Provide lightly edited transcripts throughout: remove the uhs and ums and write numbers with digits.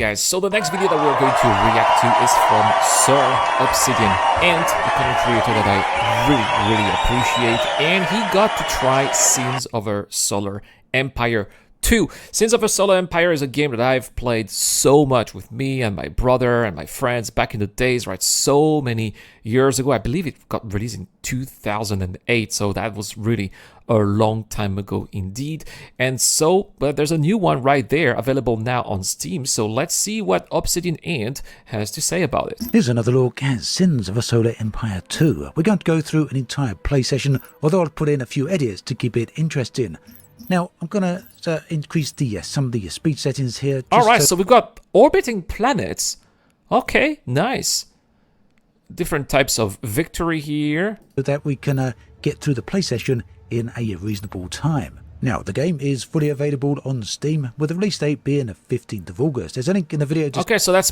guys, so the next video that we're going to react to is from Sir Obsidian, and a content creator that I really appreciate, and he got to try Sins of a Solar Empire 2. Sins of a Solar Empire is a game that I've played so much with me and my brother and my friends back in the days, right? So many years ago. I believe it got released in 2008, so that was really a long time ago indeed. And so, but there's a new one right there available now on Steam, so let's see what Obsidian Ant has to say about it. Here's another look at Sins of a Solar Empire 2. We're going to go through an entire play session, although I'll put in a few edits to keep it interesting. Now, I'm going to increase some of the speed settings here. Alright, so we've got orbiting planets. Okay, nice. Different types of victory here. So that we can get through the play session in a reasonable time. Now, the game is fully available on Steam, with the release date being the 15th of August. There's a link in the video. Okay, so that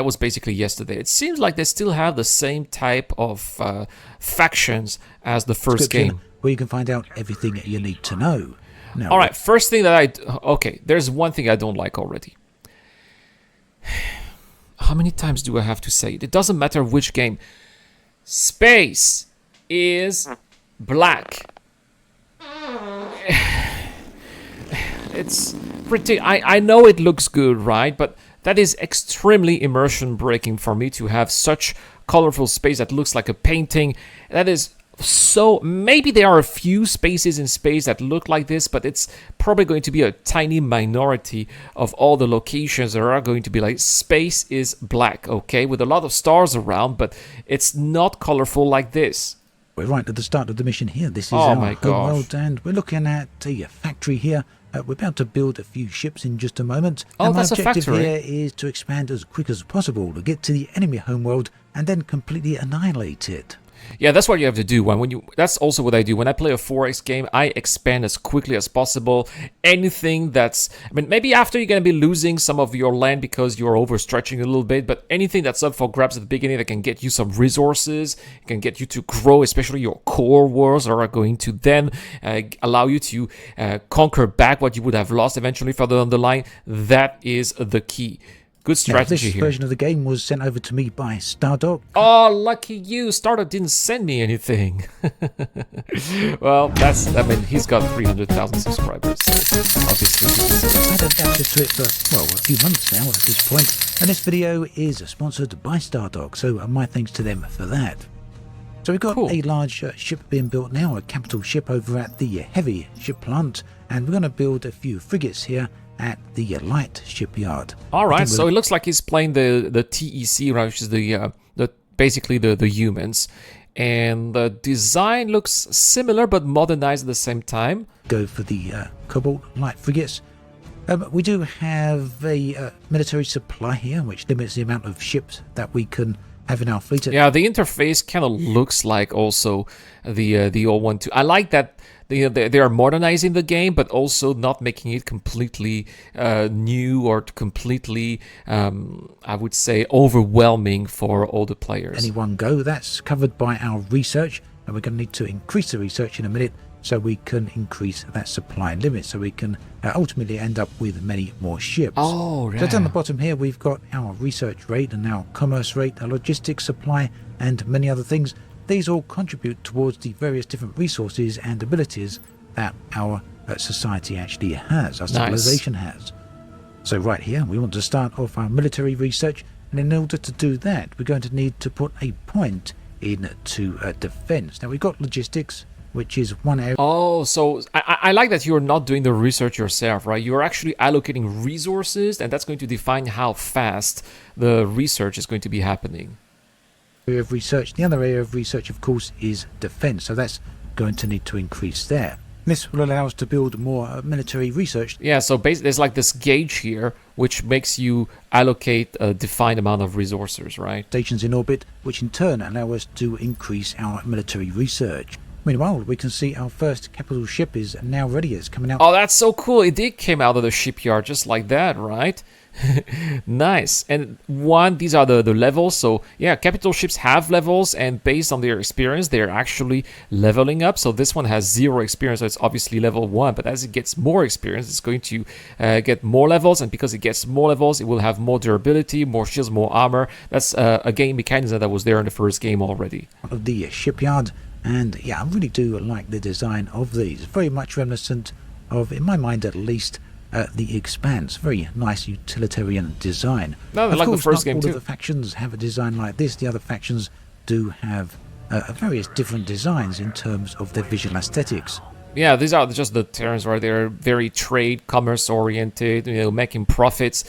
was basically yesterday. It seems like they still have the same type of factions as the first game, where you can find out everything you need to know. Now, all right, first thing that okay, there's one thing I don't like already. How many times do I have to say it? It doesn't matter which game. Space is black. It's pretty. I know it looks good, right? But that is extremely immersion breaking for me to have such colorful space that looks like a painting. That is so. Maybe there are a few spaces in space that look like this, but it's probably going to be a tiny minority of all the locations that are going to be like space is black, okay, with a lot of stars around, but it's not colorful like this. We're right at the start of the mission here. This is our home world, and we're looking at a factory here. We're about to build a few ships in just a moment. Oh, and that's my objective a factory. here is to expand as quick as possible to get to the enemy homeworld and then completely annihilate it. Yeah, that's what you have to do. That's also what I do. When I play a 4X game, I expand as quickly as possible. Anything that's... I mean, maybe after you're going to be losing some of your land because you're overstretching a little bit, but anything that's up for grabs at the beginning that can get you some resources, can get you to grow, especially your core worlds, that are going to then allow you to conquer back what you would have lost eventually further down the line. That is the key. Good strategy here. This version of the game was sent over to me by Stardock. Oh, lucky you. Stardock didn't send me anything. Well, I mean, he's got 300,000 subscribers, so obviously. I've had access to it for, well, a few months now at this point. And this video is sponsored by Stardock, so my thanks to them for that. So we've got a large ship being built now, a capital ship over at the heavy ship plant. And we're going to build a few frigates here at the light shipyard. All right, so it looks like he's playing the TEC, right, which is basically the humans, and the design looks similar but modernized at the same time. Go for the Cobalt light frigates. We do have a military supply here, which limits the amount of ships that we can have in our fleet. Yeah, the interface kind of looks like also the old one too. I like that. They are modernizing the game, but also not making it completely new or completely, I would say, overwhelming for all the players. Any one go. That's covered by our research, and we're going to need to increase the research in a minute so we can increase that supply limit, so we can ultimately end up with many more ships. Oh, yeah. So down the bottom here, we've got our research rate and our commerce rate, our logistics supply, and many other things. These all contribute towards the various different resources and abilities that our society actually has, our civilization has. So right here, we want to start off our military research, and in order to do that, we're going to need to put a point into defense. Now, we've got logistics, which is one area. Oh, so I like that you're not doing the research yourself, right? You're actually allocating resources, and that's going to define how fast the research is going to be happening. Area of research. The other area of research, of course, is defense, so that's going to need to increase there. This will allow us to build more military research. Yeah, so basically there's like this gauge here which makes you allocate a defined amount of resources, right? Stations in orbit, which in turn allow us to increase our military research. Meanwhile, we can see our first capital ship is now ready. It's coming out. Oh, that's so cool. It came out of the shipyard just like that, right? Nice. And these are the levels. So yeah, capital ships have levels, and based on their experience, they're actually leveling up. So this one has 0 experience, so it's obviously level 1. But as it gets more experience, it's going to get more levels, and because it gets more levels, it will have more durability, more shields, more armor. That's a game mechanism that was there in the first game already. Of the shipyard, and yeah, I really do like the design of these. Very much reminiscent of, in my mind at least, the Expanse. Very nice utilitarian design. No, of like course, the first not game all too. of the factions have a design like this. The other factions do have various different designs in terms of their visual aesthetics. Yeah, these are just the terms, right? They're very trade, commerce oriented, making profits.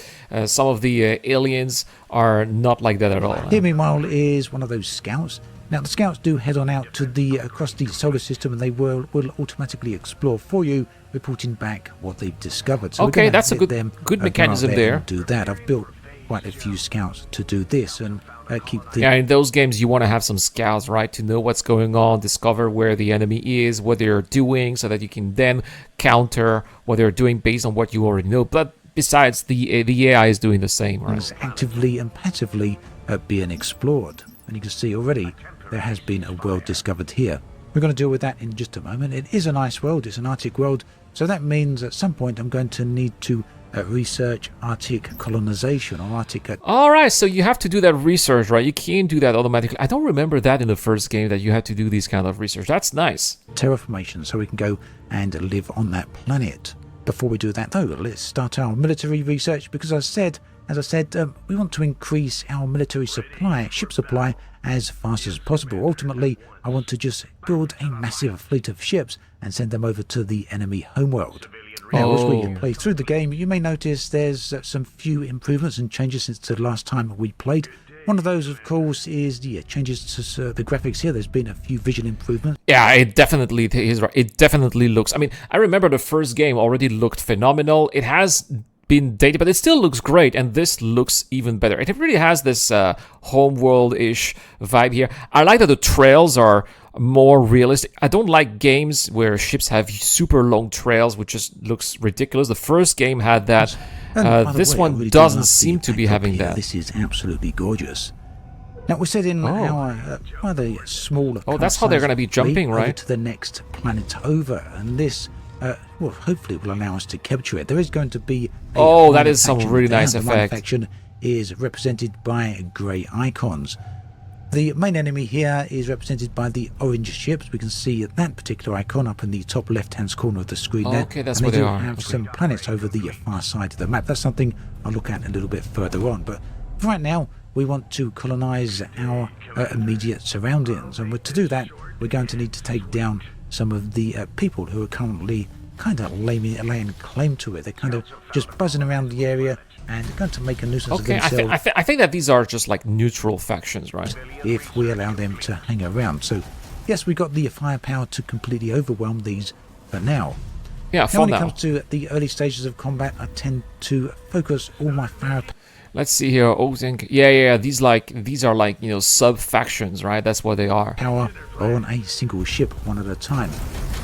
Some of the aliens are not like that at all. Here, meanwhile, is one of those scouts. Now, the scouts do head on out to across the solar system, and they will automatically explore for you, reporting back what they've discovered. So Okay, that's a good mechanism there. Do that. I've built quite a few scouts to do this, and keep the... Yeah, in those games, you want to have some scouts, right? To know what's going on, discover where the enemy is, what they're doing, so that you can then counter what they're doing based on what you already know. But besides, the AI is doing the same, right? It's actively and passively being explored. And you can see already there has been a world discovered here. We're going to deal with that in just a moment. It is a nice world. It's an Arctic world. So that means at some point I'm going to need to research Arctic colonization or Arctic... All right, so you have to do that research, right? You can't do that automatically. I don't remember that in the first game, that you had to do these kind of research. That's nice. terraformation, so we can go and live on that planet. Before we do that though, let's start our military research, because as I said, we want to increase our military supply, ship supply, as fast as possible. Ultimately, I want to just build a massive fleet of ships and send them over to the enemy homeworld. Now, as we play through the game, you may notice there's some few improvements and changes since the last time we played. One of those, of course, is the changes to the graphics here. There's been a few visual improvements. Yeah, it definitely is right. It definitely looks... I mean, I remember the first game already looked phenomenal. It has been dated, but it still looks great, and this looks even better. It really has this homeworld-ish vibe here. I like that the trails are more realistic. I don't like games where ships have super long trails, which just looks ridiculous. The first game had that. This one really doesn't seem to be having that. This is absolutely gorgeous. Now, we're set in our rather smaller... Oh, that's how they're going to be jumping, right? To the next planet over, and this... well, hopefully it will allow us to capture it. There is going to be... that is some really nice effect. The faction is represented by grey icons. The main enemy here is represented by the orange ships. We can see that particular icon up in the top left-hand corner of the screen there. Okay, that's and where they are. have some planets over the far side of the map. That's something I'll look at a little bit further on. But right now, we want to colonize our immediate surroundings. And to do that, we're going to need to take down some of the people who are currently kind of laying claim to it. They're kind of just buzzing around the area and going to make a nuisance of themselves. I think that these are just like neutral factions, right? If we allow them to hang around. So, yes, we got the firepower to completely overwhelm these for now. Yeah, now when it comes to the early stages of combat, I tend to focus all my firepower. Let's see here. Yeah. These are like sub factions, right? That's what they are. Power on a single ship, one at a time.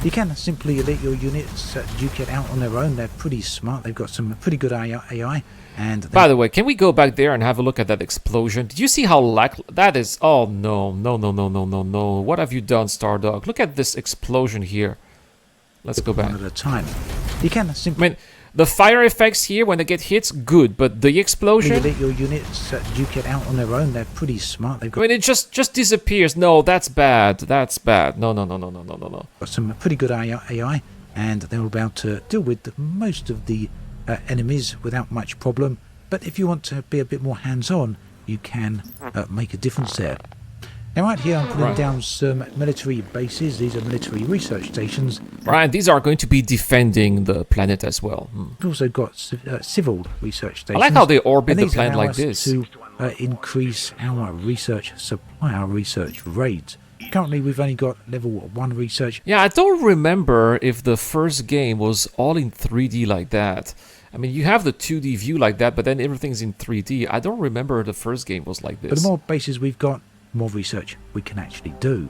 You can simply let your units duke it out on their own. They're pretty smart. They've got some pretty good AI. And by the way, can we go back there and have a look at that explosion? Did you see how that is? Oh no! What have you done, Stardog? Look at this explosion here. Let's go back. One at a time. You can simply... I mean, the fire effects here when they get hit, good, but the explosion... Let your units duke it out on their own. They're pretty smart. They've got... I mean, it just disappears. No, that's bad. That's bad. No. Got some pretty good AI, and they're about to deal with most of the enemies without much problem. But if you want to be a bit more hands-on, you can make a difference there. Now, right here, I'm putting down some military bases. These are military research stations. Right, these are going to be defending the planet as well. We've also got civil research stations. I like how they orbit the planet like this. To increase our research supply, our research rates. Currently, we've only got level 1 research. Yeah, I don't remember if the first game was all in 3D like that. I mean, you have the 2D view like that, but then everything's in 3D. I don't remember the first game was like this. But the more bases we've got, more research we can actually do.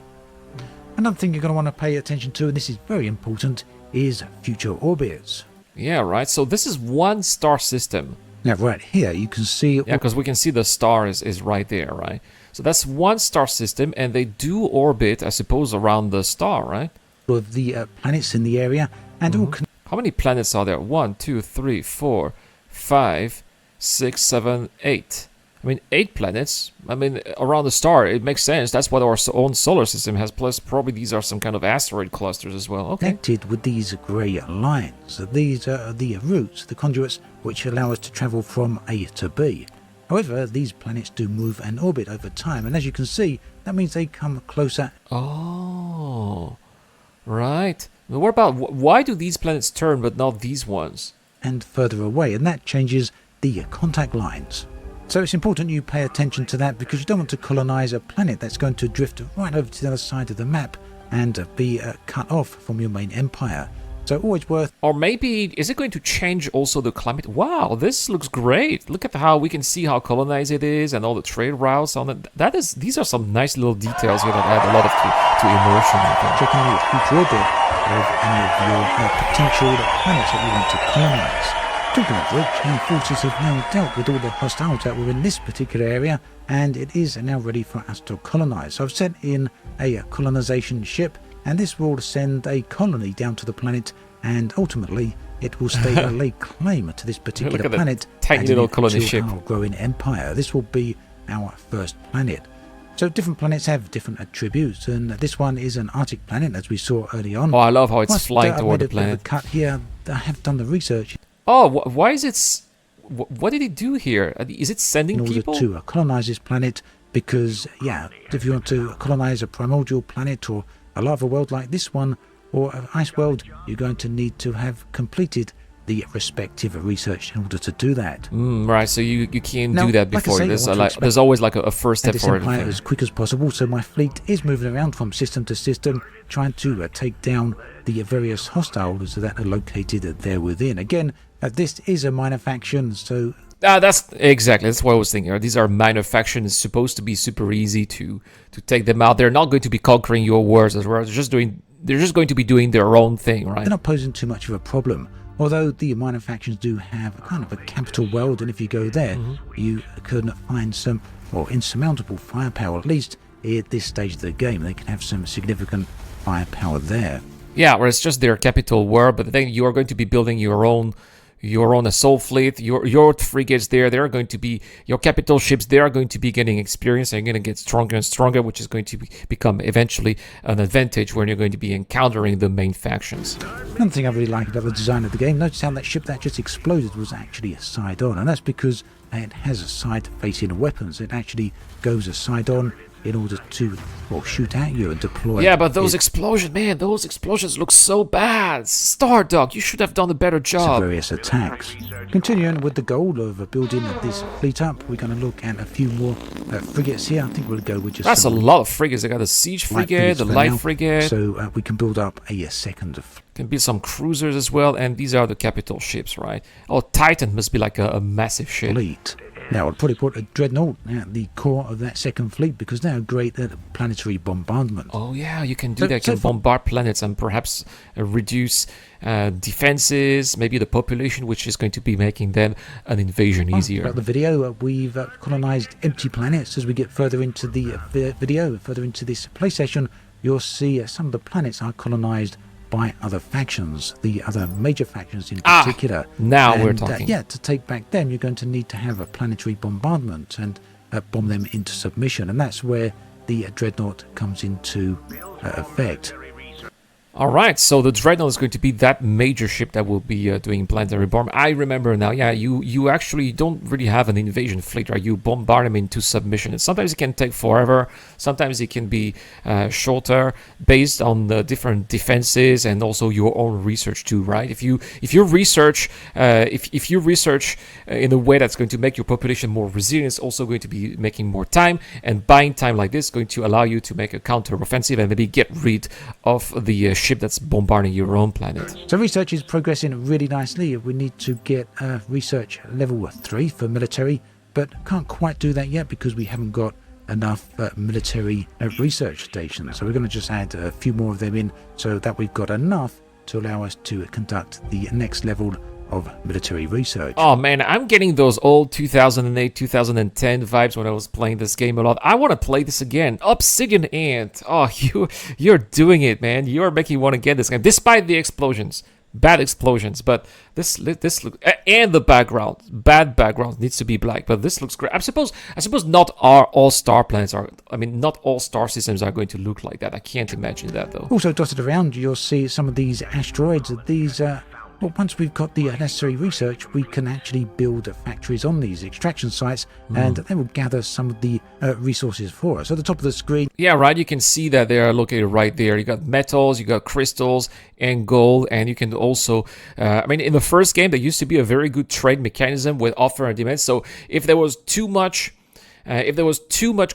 Another thing you're going to want to pay attention to, and this is very important, is future orbits. Yeah, right. So this is one star system. Now, right here, you can see Yeah, because we can see the star is right there, right? So that's one star system, and they do orbit, I suppose, around the star, right? all of the planets in the area, and all How many planets are there? 1, 2, 3, 4, 5, 6, 7, 8. I mean, 8 planets. I mean, around the star, it makes sense. That's what our own solar system has. Plus, probably these are some kind of asteroid clusters as well. Okay. connected with these grey lines. These are the routes, the conduits, which allow us to travel from A to B. However, these planets do move and orbit over time, and as you can see, that means they come closer. Oh, right. Well, what about why do these planets turn but not these ones? And further away, and that changes the contact lines. So it's important you pay attention to that, because you don't want to colonize a planet that's going to drift right over to the other side of the map and be cut off from your main empire. So always worth. Or maybe, is it going to change also the climate? Wow, this looks great. Look at how we can see how colonized it is and all the trade routes on it. These are some nice little details here that add a lot of to immersion, I think. Checking the future orbit of any of your potential planets that you want to colonize. Talking of which, our forces have now dealt with all the hostiles that were in this particular area, and it is now ready for us to colonize. So I've sent in a colonization ship, and this will send a colony down to the planet, and ultimately it will lay claim to this particular planet tiny little colony ship. Our growing empire. This will be our first planet. So different planets have different attributes, and this one is an Arctic planet, as we saw early on. Oh, I love how it's flying toward the I've made a bit of planet. a cut here. I have done the research. Oh, why is it? What did it do here? Is it sending in order people? to colonize this planet, because yeah, if you want to colonize a primordial planet or a lava world like this one or an ice world, you're going to need to have completed the respective research in order to do that. Right, so you can't Now, do that like I before. say, There's always like a first step this for empire everything. as quick as possible, so my fleet is moving around from system to system, trying to take down the various hostiles that are located there within. Again, this is a minor faction, so That's what I was thinking. These are minor factions. It's supposed to be super easy to take them out. They're not going to be conquering your wars as well. They're just going to be doing their own thing, right? they're not posing too much of a problem. Although the minor factions do have a kind of a capital world, and if you go there, you can find some insurmountable firepower. At least at this stage of the game, they can have some significant firepower there. Yeah, where it's just their capital world, but then you are going to be building your own assault fleet, your frigates there. They're going to be your capital ships. They are going to be getting experience and going to get stronger and stronger, which is going to become eventually an advantage when you're going to be encountering the main factions. Another thing I really like about the design of the game, notice how that ship that just exploded was actually a side-on, and that's because it has a side-facing weapons. It actually goes a side-on in order to shoot at you and deploy. Yeah, but those explosions look so bad. Stardog, you should have done a better job. Various attacks. Continuing with the goal of building this fleet up, we're going to look at a few more frigates here. I think we'll go with just. That's a lot of frigates. They got the siege frigate, the light frigate. So we can build up a second. Can be some cruisers as well, and these are the capital ships, right? Oh, Titan must be like a massive ship. Fleet. Now, I'll probably put a dreadnought at the core of that second fleet, because they're great at planetary bombardment. Oh yeah, you can do that. You can bombard planets and perhaps reduce defenses, maybe the population, which is going to be making them an invasion easier. Throughout the video, we've colonized empty planets. As we get further into the video, further into this play session, you'll see some of the planets are colonized by other factions, the other major factions in particular. Now we're talking. To take back them, you're going to need to have a planetary bombardment and bomb them into submission, and that's where the dreadnought comes into effect. All right, so the Dreadnought is going to be that major ship that will be doing planetary bomb. I remember now, yeah, you actually don't really have an invasion fleet, right? You bombard them into submission. And sometimes it can take forever. Sometimes it can be shorter, based on the different defenses and also your own research too, right? If you research in a way that's going to make your population more resilient, it's also going to be making more time, and buying time like this is going to allow you to make a counter-offensive and maybe get rid of the ship that's bombarding your own planet. So research is progressing really nicely. We need to get research level 3 for military, but can't quite do that yet because we haven't got enough military research stations. So we're going to just add a few more of them in so that we've got enough to allow us to conduct the next level of military research. Oh man, I'm getting those old 2008, 2010 vibes when I was playing this game a lot. I want to play this again. Obsidian Ant. Oh, you're doing it, man. You're making me want to get this game, despite the explosions. Bad explosions, but this look, and the background, bad background, needs to be black, but this looks great. I suppose not all star planets are, not all star systems are going to look like that. I can't imagine that though. Also dotted around, you'll see some of these asteroids. These well, once we've got the necessary research, we can actually build factories on these extraction sites, and they will gather some of the resources for us. At the top of the screen, yeah, right, you can see that they are located right there. You got metals, you got crystals, and gold, and you can also, in the first game, there used to be a very good trade mechanism with offer and demand. So if there was too much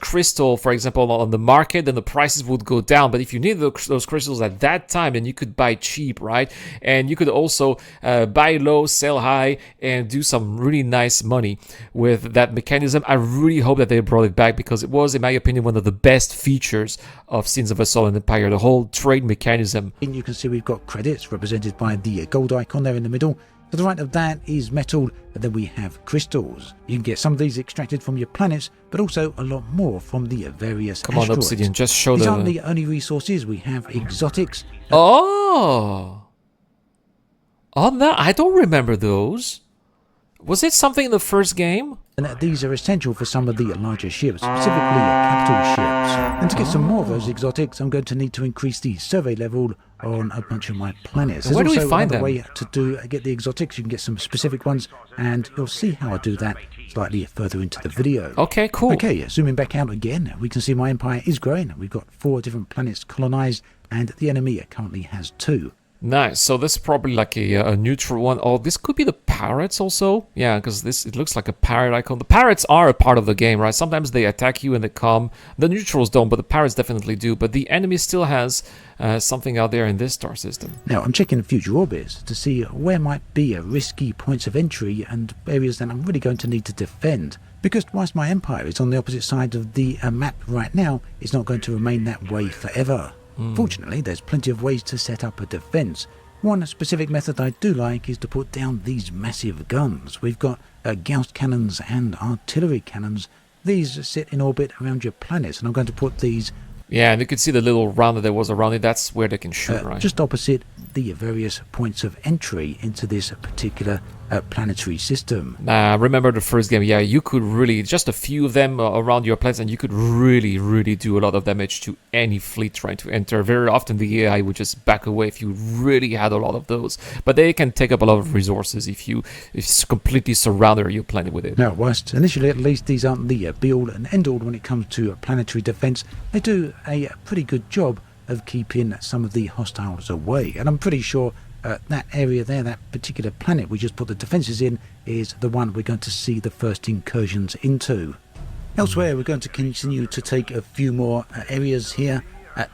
crystal, for example, on the market, then the prices would go down. But if you needed those crystals at that time, then you could buy cheap, right? And you could also buy low, sell high, and do some really nice money with that mechanism. I really hope that they brought it back, because it was, in my opinion, one of the best features of Sins of a Solar Empire, the whole trade mechanism. And you can see we've got credits represented by the gold icon there in the middle. To the right of that is metal, and then we have crystals. You can get some of these extracted from your planets, but also a lot more from the various Come on, asteroids. Obsidian, just show These the... aren't the only resources. We have exotics. Oh, no, I don't remember those. Was it something in the first game? And these are essential for some of the larger ships, specifically capital ships. And to get some more of those exotics, I'm going to need to increase the survey level on a bunch of my planets. Where do we find another them? way to get the exotics. You can get some specific ones, and you'll see how I do that slightly further into the video. Okay, cool. Okay, zooming back out again, we can see my empire is growing. We've got 4 different planets colonized, and the enemy currently has 2. Nice. So this is probably like a neutral one. Oh, this could be the parrots also. Yeah, because it looks like a parrot icon. The parrots are a part of the game, right? Sometimes they attack you and they come. The neutrals don't, but the parrots definitely do. But the enemy still has something out there in this star system. Now, I'm checking future orbits to see where might be risky points of entry and areas that I'm really going to need to defend. Because whilst my empire is on the opposite side of the map right now, it's not going to remain that way forever. Fortunately, there's plenty of ways to set up a defense. One specific method I do like is to put down these massive guns. We've got Gauss cannons and artillery cannons. These sit in orbit around your planets, and I'm going to put these... Yeah, and you can see the little round that there was around it. That's where they can shoot, right? Just opposite the various points of entry into this particular planetary system. Remember the first game, yeah, you could really, just a few of them around your planets, and you could really do a lot of damage to any fleet trying to enter. Very often the AI would just back away if you really had a lot of those. But they can take up a lot of resources if you completely surround your planet with it. Now, whilst initially at least these aren't the be-all and end-all when it comes to planetary defense, they do a pretty good job of keeping some of the hostiles away. And I'm pretty sure that area there, that particular planet we just put the defences in, is the one we're going to see the first incursions into. Elsewhere, we're going to continue to take a few more areas here.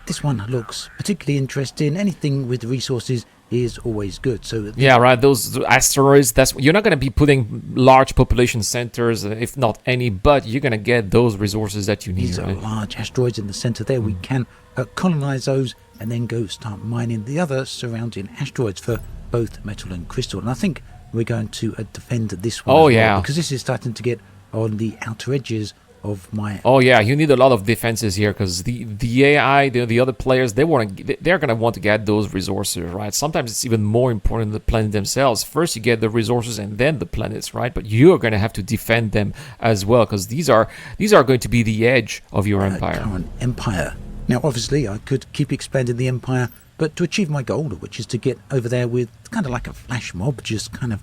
This one looks particularly interesting. Anything with resources is always good. So yeah, right, those asteroids, you're not going to be putting large population centers, if not any, but you're going to get those resources that you need. These are large asteroids in the center there. We can colonize those and then go start mining the other surrounding asteroids for both metal and crystal. And I think we're going to defend this one. Oh yeah, because this is starting to get on the outer edges of my... Oh yeah, you need a lot of defenses here, because the AI, the other players, they're gonna want to get those resources, right? Sometimes it's even more important than the planet themselves. First you get the resources and then the planets, right? But you're gonna have to defend them as well, because these are going to be the edge of your empire. Current empire. Now obviously I could keep expanding the empire, but to achieve my goal, which is to get over there with kind of like a flash mob, just kind of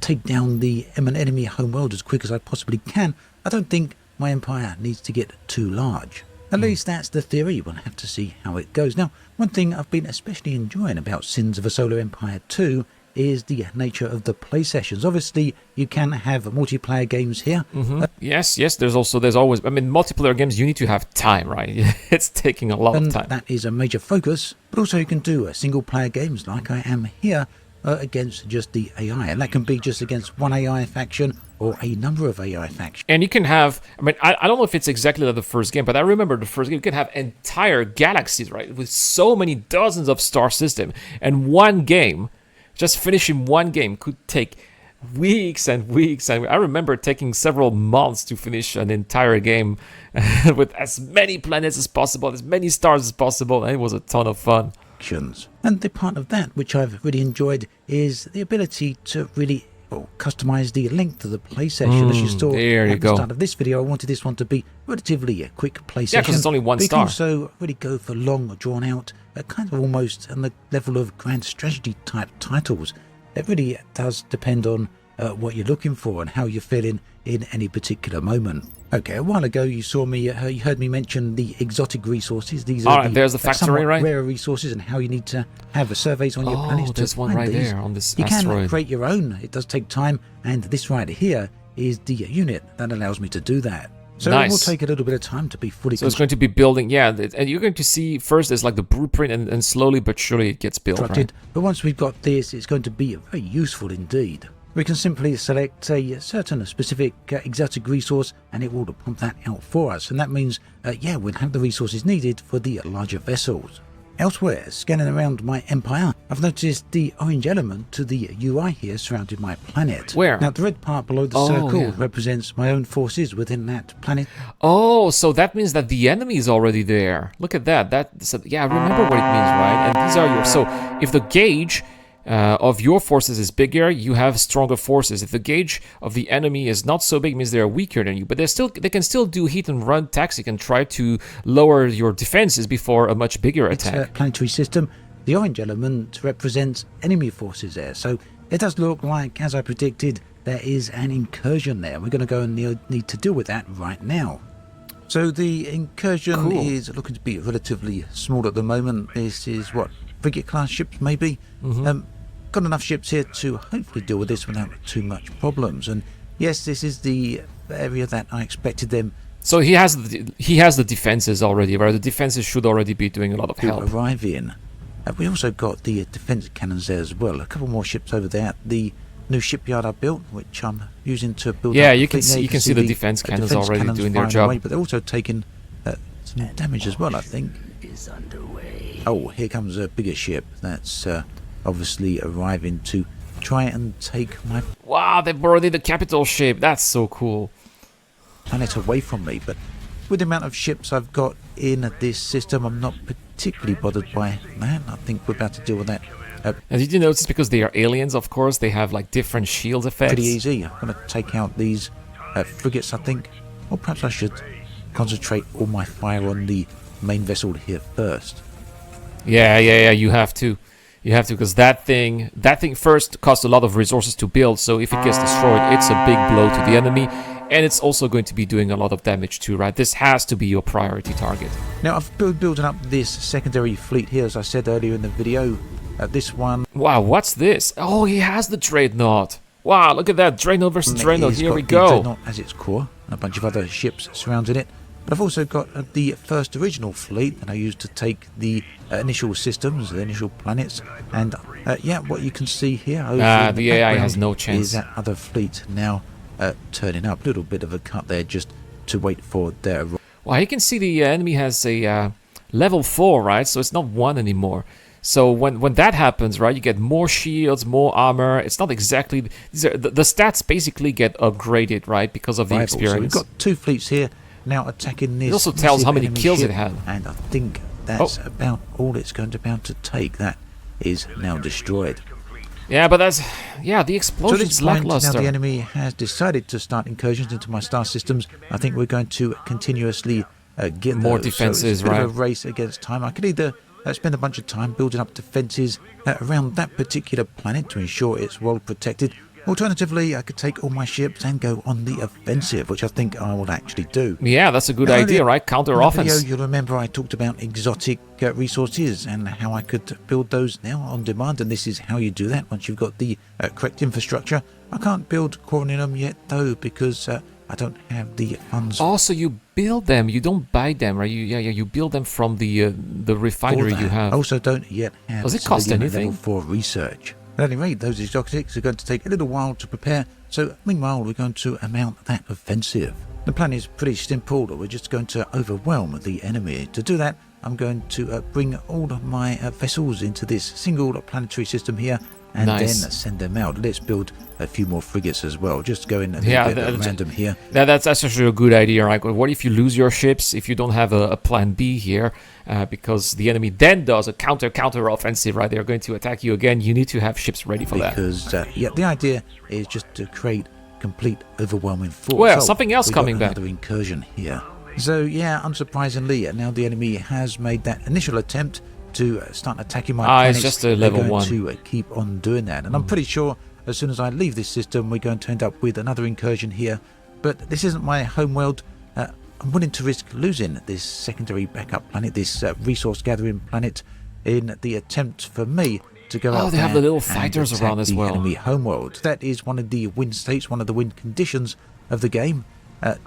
take down the enemy homeworld as quick as I possibly can, I don't think my empire needs to get too large. At least that's the theory. We'll have to see how it goes. Now, one thing I've been especially enjoying about Sins of a Solar Empire 2 is the nature of the play sessions. Obviously, you can have multiplayer games here. Yes, there's always, multiplayer games, you need to have time, right? It's taking a lot of time. That is a major focus, but also you can do single player games like I am here against just the AI, and that can be just against one AI faction or a number of AI factions. And you can have, I don't know if it's exactly like the first game, but I remember the first game, you can have entire galaxies, right? With so many dozens of star system, and one game just finishing one game could take weeks and weeks, and I remember taking several months to finish an entire game with as many planets as possible, as many stars as possible, and it was a ton of fun. And the part of that which I've really enjoyed is the ability to really customize the length of the play session. As you saw at the start of this video, I wanted this one to be relatively a quick play session. Yeah, because it's only one star. star. You can also really go for long, drawn out, kind of almost on the level of grand strategy type titles. It really does depend on what you're looking for and how you're feeling in any particular moment. Okay, a while ago you saw me, you heard me mention the exotic resources. These are there's the factory, right? Rare resources, and how you need to have surveys on your planets to there's one find right these. there on this you asteroid. can create your own. It does take time, and this right here is the unit that allows me to do that. So nice. It will take a little bit of time to be fully. So it's going to be building, and you're going to see first there's like the blueprint, and slowly but surely it gets built. Right? But once we've got this, it's going to be very useful indeed. We can simply select a certain specific exotic resource, and it will pump that out for us. And that means, we'll have the resources needed for the larger vessels. Elsewhere, scanning around my empire, I've noticed the orange element to the UI here surrounding my planet. Where? Now, the red part below the circle represents my own forces within that planet. Oh, so that means that the enemy is already there. Look at that. I remember what it means, right? And these are your... So, if the gauge of your forces is bigger, you have stronger forces. If the gauge of the enemy is not so big, it means they're weaker than you. But they can still do hit and run tactics and try to lower your defenses before a much bigger attack. It's a planetary system. The orange element represents enemy forces there. So it does look like, as I predicted, there is an incursion there. We're going to go and need to deal with that right now. So the incursion is looking to be relatively small at the moment. This is what, frigate class ships maybe? Got enough ships here to hopefully deal with this without too much problems. And yes, this is the area that I expected them. So he has the defenses already, right? The defenses should already be doing a lot of help. Arrive in. We also got the defense cannons there as well. A couple more ships over there. The new shipyard I built, which I'm using to build. Yeah, you can see the defense cannons already doing their job. Away, but they're also taking some damage as well, I think. Oh, here comes a bigger ship that's obviously arriving to try and take my... Wow, they've already the capital ship. That's so cool. Planet away from me, but with the amount of ships I've got in this system, I'm not particularly bothered by that. I think we're about to deal with that. And did you notice, because they are aliens, of course, they have like different shield effects? Pretty easy. I'm going to take out these frigates, I think. Or perhaps I should concentrate all my fire on the main vessel here first. Yeah, you have to. You have to, because that thing first costs a lot of resources to build, so if it gets destroyed, it's a big blow to the enemy, and it's also going to be doing a lot of damage too, right? This has to be your priority target. Now, I've been building up this secondary fleet here, as I said earlier in the video. This one... Wow, what's this? Oh, he has the Dreadnought. Wow, look at that. Dreadnought versus Dreadnought. Here we go. Dreadnought as its core, and a bunch of other ships surrounding it. But I've also got the first original fleet that I used to take the initial systems, the initial planets, and what you can see here over the AI has no chance. Is that other fleet now turning up. A little bit of a cut there just to wait for their... Well, you can see the enemy has a level 4, right? So it's not 1 anymore. So when that happens, right, you get more shields, more armor. It's not exactly... The stats basically get upgraded, right, because of the experience. So we've got 2 fleets here now attacking this. It also tells how many kills it had. And I think that's about all it's going to be able to take. That is now destroyed. Yeah, but that's... Yeah, the explosion's lackluster. Now the enemy has decided to start incursions into my star systems. I think we're going to continuously get more those. defenses, so it's a bit right? of a race against time. I could either spend a bunch of time building up defenses around that particular planet to ensure it's well protected. Alternatively, I could take all my ships and go on the offensive, which I think I will actually do. Yeah, that's a good idea, right? Counter-offense. You'll remember I talked about exotic resources and how I could build those now on demand, and this is how you do that once you've got the correct infrastructure. I can't build Coronium yet, though, because I don't have the funds. Also, you build them. You don't buy them, right? You build them from the refinery you have. I also don't yet have... Does it cost anything? ...level 4 research. At any rate, those exotics are going to take a little while to prepare, so meanwhile we're going to mount that offensive. The plan is pretty simple. We're just going to overwhelm the enemy. To do that, I'm going to bring all of my vessels into this single planetary system here. and Nice. then send them out. Let's build a few more frigates as well. Just going a little bit random here. That's actually a good idea, right? What if you lose your ships, if you don't have a plan B here, because the enemy then does a counter offensive, right? They're going to attack you again. You need to have ships ready for that. Because the idea is just to create complete overwhelming force. Well, something else we coming got back. another incursion here. So yeah, unsurprisingly, now the enemy has made that initial attempt to start attacking my planets. It's just a level They're going 1. to keep on doing that, and I'm pretty sure as soon as I leave this system, we're going to end up with another incursion here. But this isn't my home world. I'm willing to risk losing this secondary backup planet, this resource gathering planet, in the attempt for me to go out they have the there little and fighters attack around as the well. enemy homeworld. That is one of the win states, one of the win conditions of the game,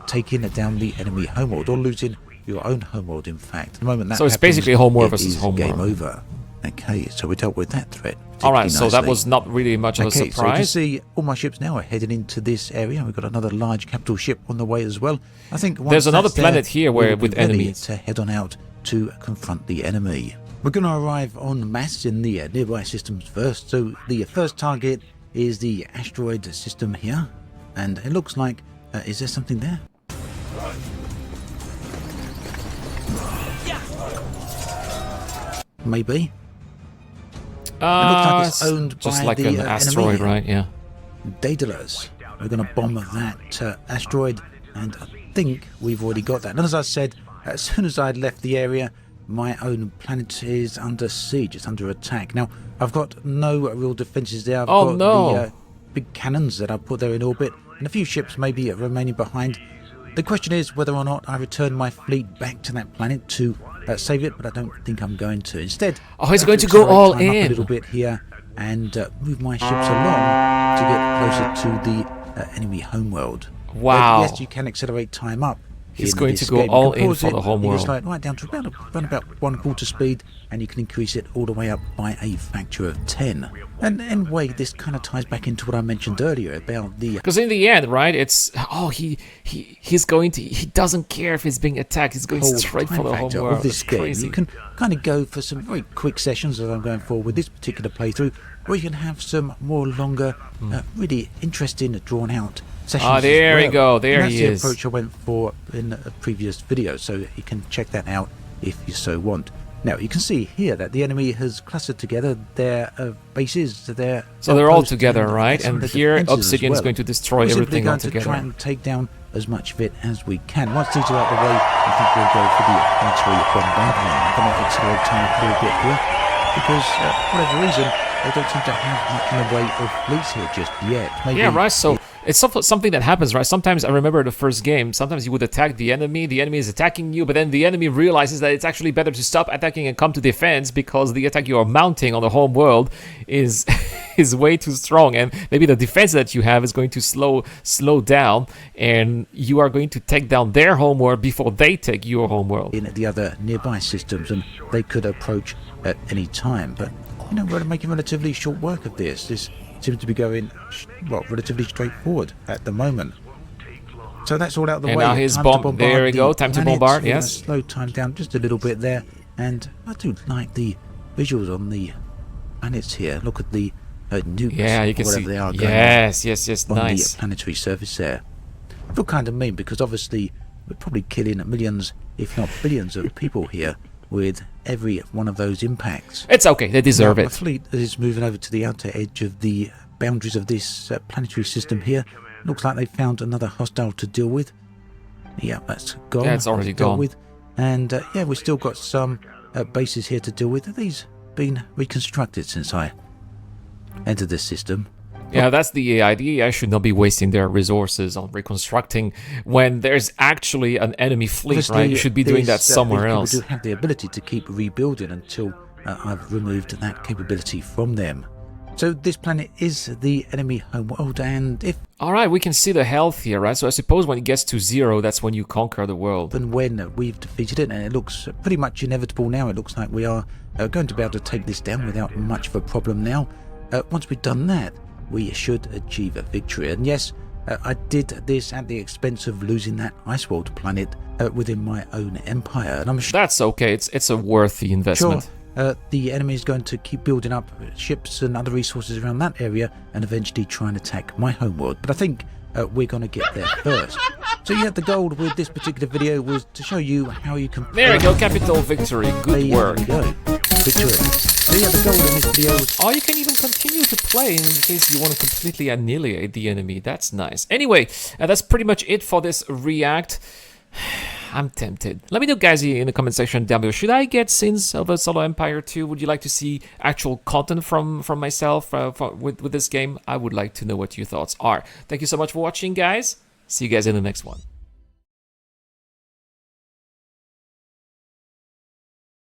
taking down the enemy homeworld, or losing your own homeworld, in fact. At the moment that So it's happens, basically homeworld it versus is homeworld. game over. Okay, so we dealt with that threat. Alright, so that nicely. was not really much of a Okay, so you can surprise. see all my ships now are heading into this area. We've got another large capital ship on the way as well. I think once There's another that's there, planet here where we'll be with ready enemies. to head on out to confront the enemy. We're going to arrive en masse in the nearby systems first. So the first target is the asteroid system here, and it looks like is there something there? Maybe. It looks like it's owned just by like the an asteroid, enemy. right? Yeah. Daedalus. We're going to bomb that asteroid, and I think we've already got that. And as I said, as soon as I'd left the area, my own planet is under siege. It's under attack. Now, I've got no real defences there. I've got the big cannons that I've put there in orbit, and a few ships maybe remaining behind. The question is whether or not I return my fleet back to that planet to save it, but I don't think I'm going to. Instead, he's I going have to go accelerate all time up in. a little bit here and move my ships along to get closer to the enemy homeworld. Wow. Yes, you can accelerate time up. He's in going this to go game. You all can in pause for it, the you can homeworld. slow it right down to around about 1/4 speed, and you can increase it all the way up by a factor of 10. And anyway, this kind of ties back into what I mentioned earlier about the Because in the end, right, it's he's going to, he doesn't care if he's being attacked. He's going whole straight for time the factor homeworld. of this It's game. crazy. You can kind of go for some very quick sessions, as I'm going for with this particular playthrough, or you can have some more longer, really interesting, drawn out sessions. Ah, there as we well. go. There And that's he the is. approach I went for in a previous video, so you can check that out if you so want. Now you can see here that the enemy has clustered together their bases, their So they're all outposts, together, right? some of And their here defences as Obsidian is well. going to destroy We're simply everything going to altogether. try and take down as much of it as we can. Once these are out of the way, I think we'll go for the planetary bombardment. I'm going to accelerate time a little bit here because, for whatever reason, they don't seem to have much in the way of fleets here just yet. Maybe Yeah, right. So it's something that happens, right? Sometimes I remember the first game. Sometimes you would attack the enemy is attacking you, but then the enemy realizes that it's actually better to stop attacking and come to defense because the attack you are mounting on the home world is is way too strong, and maybe the defense that you have is going to slow down, and you are going to take down their home world before they take your home world. in the other nearby systems, and they could approach at any time. But you know, we're making relatively short work of this. This seems to be going relatively straightforward at the moment. So that's all out of the And way. now his Time to bomb- bombard there we the go, time to planets. bombard, We're gonna yes. slow time down just a little bit there, and I do like the visuals on the planets here. Look at the nukes, Yeah, you or can whatever see. they are going Yes, on nice. the planetary surface there. I feel kind of mean because obviously we're probably killing millions, if not billions, of people here with every one of those impacts. It's okay. They deserve Now, my it. fleet is moving over to the outer edge of the boundaries of this planetary system here. Looks like they found another hostile to deal with. Yeah, that's gone. Yeah, it's already Dealt gone. with. And yeah, we've still got some bases here to deal with. Have these been reconstructed since I entered this system? Yeah, that's the AI. The AI should not be wasting their resources on reconstructing when there's actually an enemy fleet, Obviously, right? You should be doing that these somewhere people else. do have the ability to keep rebuilding until I've removed that capability from them. So this planet is the enemy homeworld, and if Alright, we can see the health here, right? So I suppose when it gets to 0, that's when you conquer the world. and when we've defeated it, and it looks pretty much inevitable now, it looks like we are going to be able to take this down without much of a problem now. Once we've done that, we should achieve a victory. And yes, I did this at the expense of losing that ice world planet within my own empire, and I'm sure That's okay. It's a worthy investment. the enemy is going to keep building up ships and other resources around that area and eventually try and attack my homeworld. But I think we're going to get there first. So yeah, the goal with this particular video was to show you how you can... There we go, capital victory. Good work. There we go. Victory. So yeah, the goal in this video was... Oh, you can even continue to play in case you want to completely annihilate the enemy. That's nice. Anyway, that's pretty much it for this react. I'm tempted. Let me know, guys, in the comment section down below. Should I get Sins of a Solar Empire 2? Would you like to see actual content from myself with this game? I would like to know what your thoughts are. Thank you so much for watching, guys. See you guys in the next one.